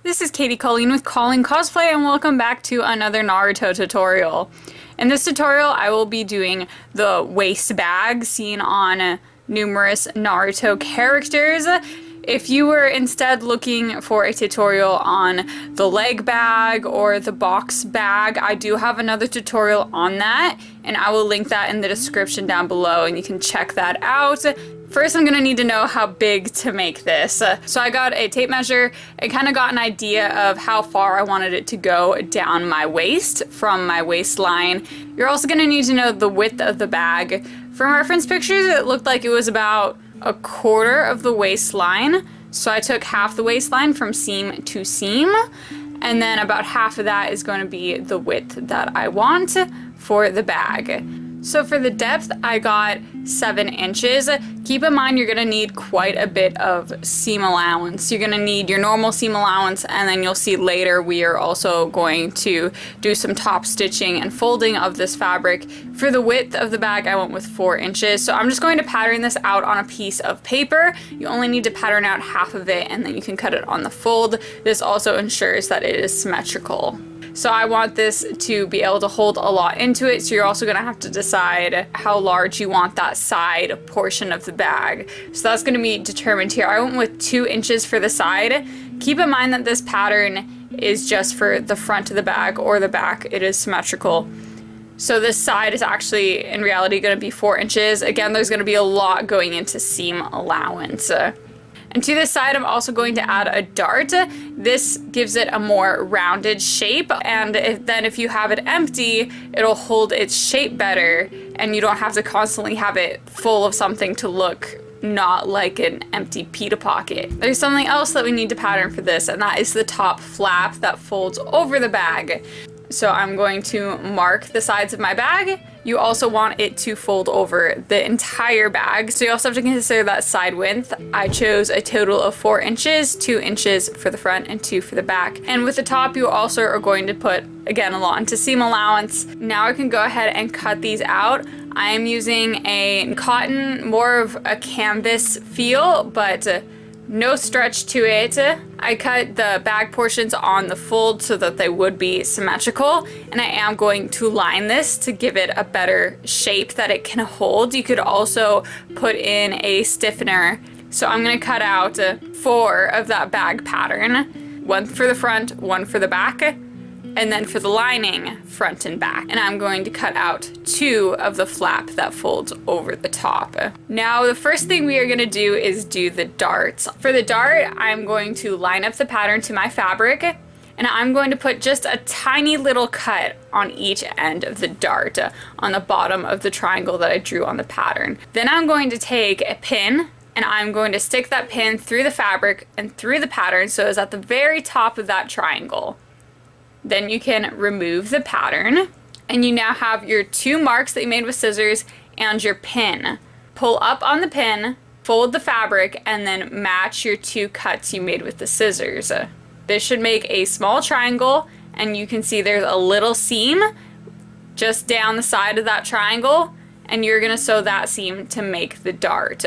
This is Katie Colleen with Calling Cosplay, and welcome back to another Naruto tutorial. In this tutorial, I will be doing the waist bag seen on numerous Naruto characters. If you were instead looking for a tutorial on the leg bag or the box bag, I do have another tutorial on that, and I will link that in the description down below, and you can check that out. First, I'm gonna need to know how big to make this. So I got a tape measure and kind of got an idea of how far I wanted it to go down my waist from my waistline. You're also gonna need to know the width of the bag. From reference pictures, it looked like it was about a quarter of the waistline. So I took half the waistline from seam to seam, and then about half of that is going to be the width that I want for the bag. So for the depth, I got 7 inches. Keep in mind you're gonna need quite a bit of seam allowance. You're gonna need your normal seam allowance, and then you'll see later we are also going to do some top stitching and folding of this fabric. For the width of the bag, I went with 4 inches. So I'm just going to pattern this out on a piece of paper. You only need to pattern out half of it, and then you can cut it on the fold. This also ensures that it is symmetrical. So I want this to be able to hold a lot into it, so you're also gonna have to decide how large you want that side portion of the bag. So that's gonna be determined here. I went with 2 inches for the side. Keep in mind that this pattern is just for the front of the bag or the back. It is symmetrical. So this side is actually, in reality, gonna be 4 inches. Again, there's gonna be a lot going into seam allowance. And to this side, I'm also going to add a dart. This gives it a more rounded shape, and then if you have it empty, it'll hold its shape better, and you don't have to constantly have it full of something to look not like an empty pita pocket. There's something else that we need to pattern for this, and that is the top flap that folds over the bag. So I'm going to mark the sides of my bag. You also want it to fold over the entire bag, so you also have to consider that side width. I chose a total of 4 inches, 2 inches for the front and 2 for the back. And with the top, you also are going to put, again, a lot into seam allowance. Now I can go ahead and cut these out. I am using a cotton, more of a canvas feel, but no stretch to it. I cut the bag portions on the fold so that they would be symmetrical, and I am going to line this to give it a better shape that it can hold. You could also put in a stiffener. So I'm going to cut out 4 of that bag pattern. 1 for the front, 1 for the back, and then for the lining, front and back. And I'm going to cut out 2 of the flap that folds over the top. Now, the first thing we are gonna do is do the darts. For the dart, I'm going to line up the pattern to my fabric, and I'm going to put just a tiny little cut on each end of the dart, on the bottom of the triangle that I drew on the pattern. Then I'm going to take a pin, and I'm going to stick that pin through the fabric and through the pattern so it's at the very top of that triangle. Then you can remove the pattern, and you now have your 2 marks that you made with scissors and your pin. Pull up on the pin, fold the fabric, and then match your 2 cuts you made with the scissors. This should make a small triangle, and you can see there's a little seam just down the side of that triangle, and you're gonna sew that seam to make the dart.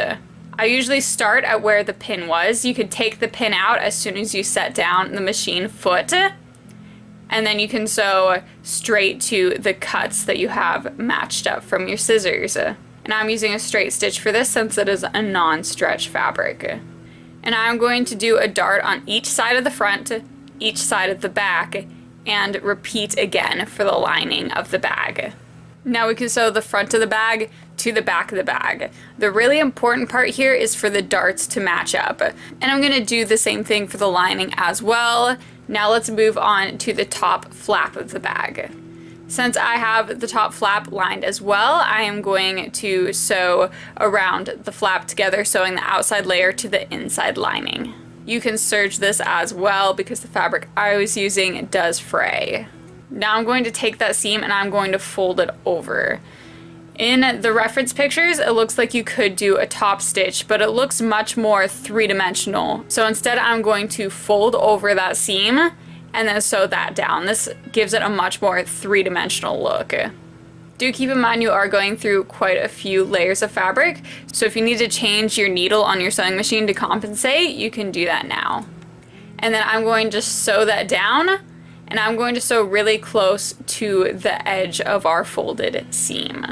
I usually start at where the pin was. You could take the pin out as soon as you set down the machine foot, and then you can sew straight to the cuts that you have matched up from your scissors. And I'm using a straight stitch for this since it is a non-stretch fabric. And I'm going to do a dart on each side of the front, each side of the back, and repeat again for the lining of the bag. Now we can sew the front of the bag to the back of the bag. The really important part here is for the darts to match up. And I'm gonna do the same thing for the lining as well. Now let's move on to the top flap of the bag. Since I have the top flap lined as well, I am going to sew around the flap together, sewing the outside layer to the inside lining. You can serge this as well because the fabric I was using does fray. Now I'm going to take that seam and I'm going to fold it over. In the reference pictures, it looks like you could do a top stitch, but it looks much more three-dimensional. So instead, I'm going to fold over that seam and then sew that down. This gives it a much more three-dimensional look. Do keep in mind you are going through quite a few layers of fabric, so if you need to change your needle on your sewing machine to compensate, you can do that now. and then I'm going to sew that down, and I'm going to sew really close to the edge of our folded seam.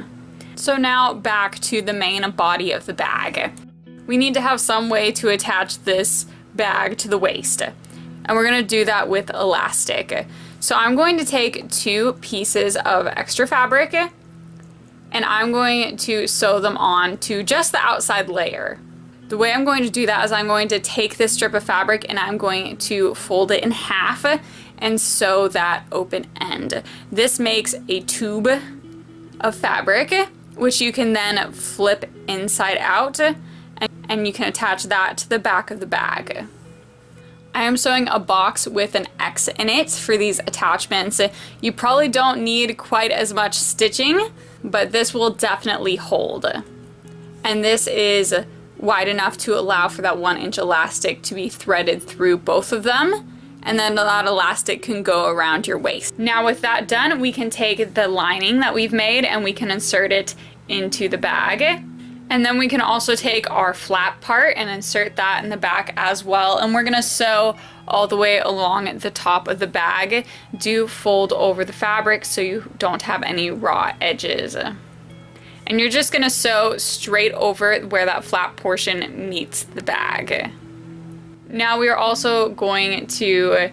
So now back to the main body of the bag. We need to have some way to attach this bag to the waist, and we're going to do that with elastic. So I'm going to take 2 pieces of extra fabric, and I'm going to sew them on to just the outside layer. The way I'm going to do that is I'm going to take this strip of fabric and I'm going to fold it in half and sew that open end. This makes a tube of fabric, which you can then flip inside out, and you can attach that to the back of the bag. I am sewing a box with an X in it for these attachments. You probably don't need quite as much stitching, but this will definitely hold. And this is wide enough to allow for that 1-inch elastic to be threaded through both of them, and then that elastic can go around your waist. Now with that done, we can take the lining that we've made and we can insert it into the bag. And then we can also take our flap part and insert that in the back as well. And we're gonna sew all the way along the top of the bag. Do fold over the fabric so you don't have any raw edges. And you're just gonna sew straight over where that flap portion meets the bag. Now we are also going to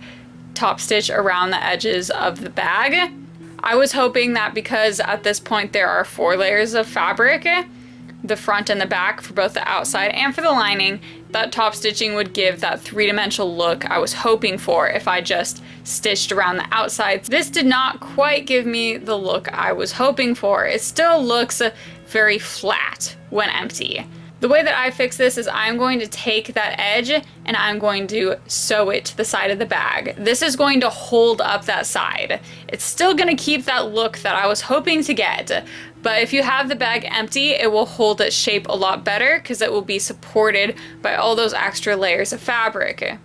top stitch around the edges of the bag. I was hoping that because at this point there are 4 layers of fabric, the front and the back for both the outside and for the lining, that top stitching would give that 3-dimensional look I was hoping for if I just stitched around the outside. This did not quite give me the look I was hoping for. It still looks very flat when empty. The way that I fix this is I'm going to take that edge and I'm going to sew it to the side of the bag. This is going to hold up that side. It's still going to keep that look that I was hoping to get, but if you have the bag empty, it will hold its shape a lot better because it will be supported by all those extra layers of fabric.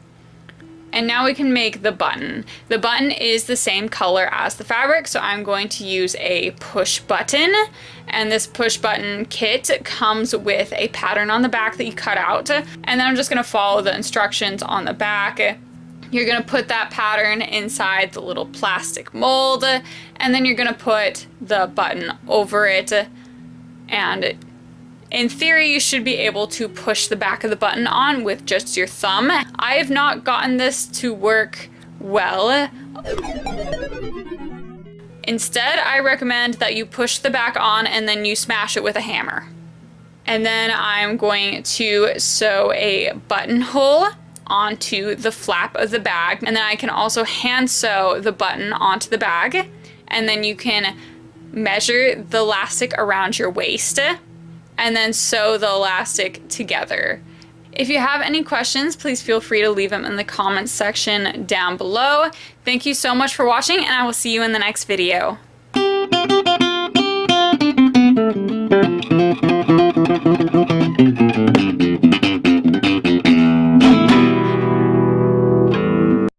And now we can make the button. The button is the same color as the fabric, so I'm going to use a push button. And this push button kit comes with a pattern on the back that you cut out. And then I'm just gonna follow the instructions on the back. You're gonna put that pattern inside the little plastic mold, and then you're gonna put the button over it. And in theory, you should be able to push the back of the button on with just your thumb. I have not gotten this to work well. Instead, I recommend that you push the back on and then you smash it with a hammer. And then I'm going to sew a buttonhole onto the flap of the bag. And then I can also hand sew the button onto the bag. And then you can measure the elastic around your waist and then sew the elastic together. If you have any questions, please feel free to leave them in the comments section down below. Thank you so much for watching, and I will see you in the next video.